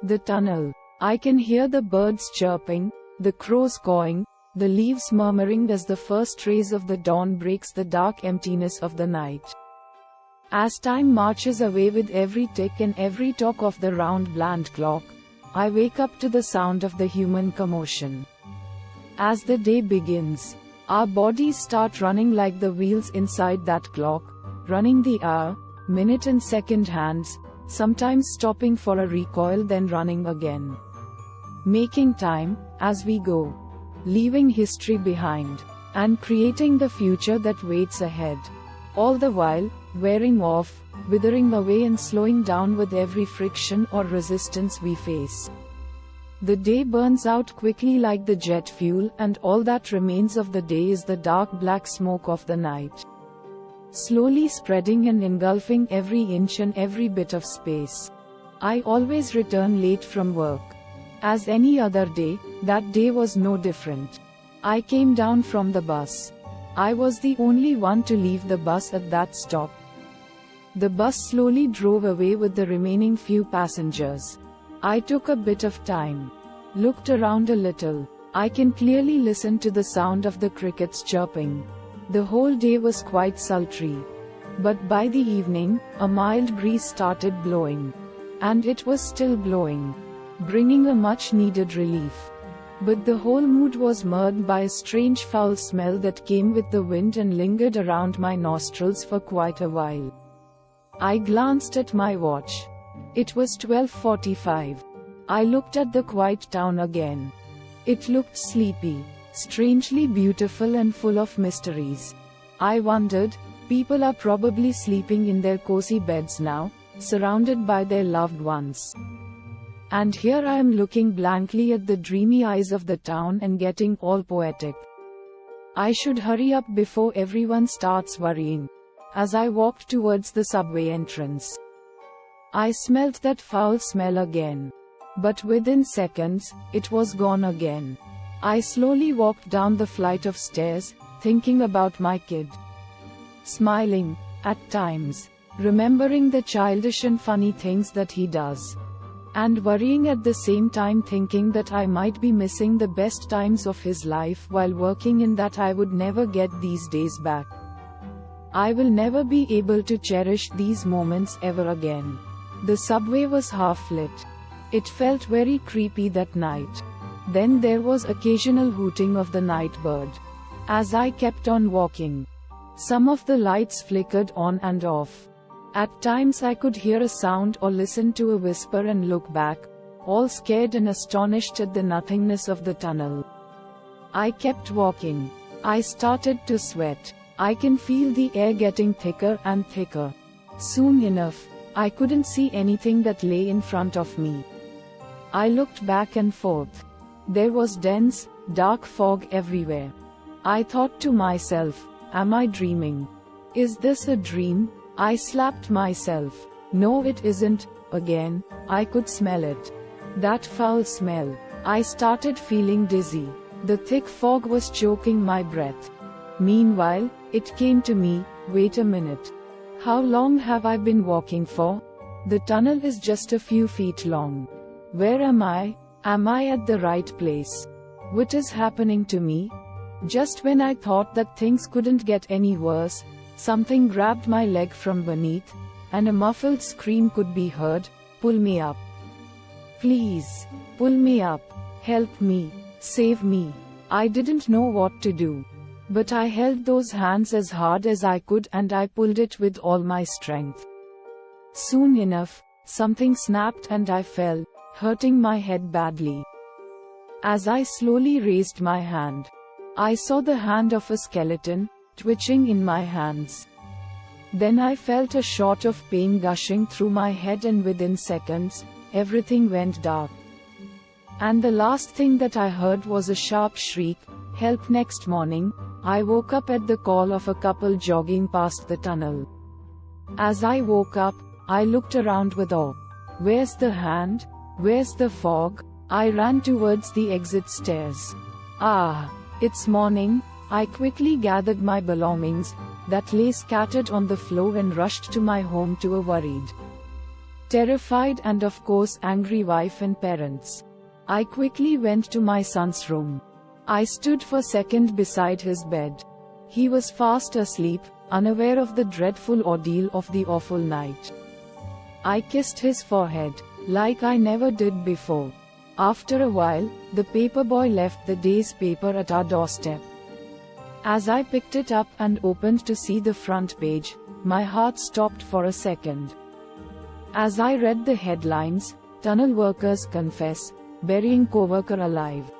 The tunnel. I can hear the birds chirping, the crows cawing, the leaves murmuring as the first rays of the dawn breaks the dark emptiness of the night. As time marches away with every tick and every tock of the round bland clock, I wake up to the sound of the human commotion. As the day begins, our bodies start running like the wheels inside that clock, running the hour, minute and second hands, sometimes stopping for a recoil then running again. Making time, as we go. Leaving history behind, and creating the future that waits ahead. All the while, wearing off, withering away and slowing down with every friction or resistance we face. The day burns out quickly like the jet fuel, and all that remains of the day is the dark black smoke of the night. Slowly spreading and engulfing every inch and every bit of space. I always return late from work. As any other day, that day was no different. I came down from the bus. I was the only one to leave the bus at that stop. The bus slowly drove away with the remaining few passengers. I took a bit of time. Looked around a little. I can clearly listen to the sound of the crickets chirping. The whole day was quite sultry. But by the evening, a mild breeze started blowing. And it was still blowing, bringing a much-needed relief. But the whole mood was marred by a strange foul smell that came with the wind and lingered around my nostrils for quite a while. I glanced at my watch. It was 12:45. I looked at the quiet town again. It looked sleepy, strangely beautiful and full of mysteries. I wondered, people are probably sleeping in their cozy beds now, surrounded by their loved ones. And here I am looking blankly at the dreamy eyes of the town and getting all poetic. I should hurry up before everyone starts worrying. As I walked towards the subway entrance, I smelt that foul smell again. But within seconds, it was gone again. I slowly walked down the flight of stairs, thinking about my kid. Smiling, at times, remembering the childish and funny things that he does. And worrying at the same time, thinking that I might be missing the best times of his life while working and that I would never get these days back. I will never be able to cherish these moments ever again. The subway was half lit. It felt very creepy that night. Then there was occasional hooting of the night bird. As I kept on walking, some of the lights flickered on and off. At times I could hear a sound or listen to a whisper and look back, all scared and astonished at the nothingness of the tunnel. I kept walking. I started to sweat. I can feel the air getting thicker and thicker. Soon enough, I couldn't see anything that lay in front of me. I looked back and forth. There was dense, dark fog everywhere. I thought to myself, am I dreaming? Is this a dream? I slapped myself. No, it isn't. Again, I could smell it. That foul smell. I started feeling dizzy. The thick fog was choking my breath. Meanwhile, it came to me, wait a minute. How long have I been walking for? The tunnel is just a few feet long. Where am I? Am I at the right place? What is happening to me? Just when I thought that things couldn't get any worse, something grabbed my leg from beneath, and a muffled scream could be heard, pull me up. Please, pull me up. Help me. Save me. I didn't know what to do. But I held those hands as hard as I could and I pulled it with all my strength. Soon enough, something snapped and I fell, hurting my head badly. As I slowly raised my hand, I saw the hand of a skeleton, twitching in my hands. Then I felt a shot of pain gushing through my head and within seconds, everything went dark. And the last thing that I heard was a sharp shriek, help. Next morning, I woke up at the call of a couple jogging past the tunnel. As I woke up, I looked around with awe. Where's the hand? Where's the fog? I ran towards the exit stairs. Ah, it's morning. I quickly gathered my belongings, that lay scattered on the floor and rushed to my home to a worried Terrified and of course angry wife and parents. I quickly went to my son's room. I stood for a second beside his bed. He was fast asleep, unaware of the dreadful ordeal of the awful night. I kissed his forehead, like I never did before. After a while, the paperboy left the day's paper at our doorstep. As I picked it up and opened to see the front page, my heart stopped for a second. As I read the headlines, "Tunnel Workers Confess, Burying Coworker Alive,"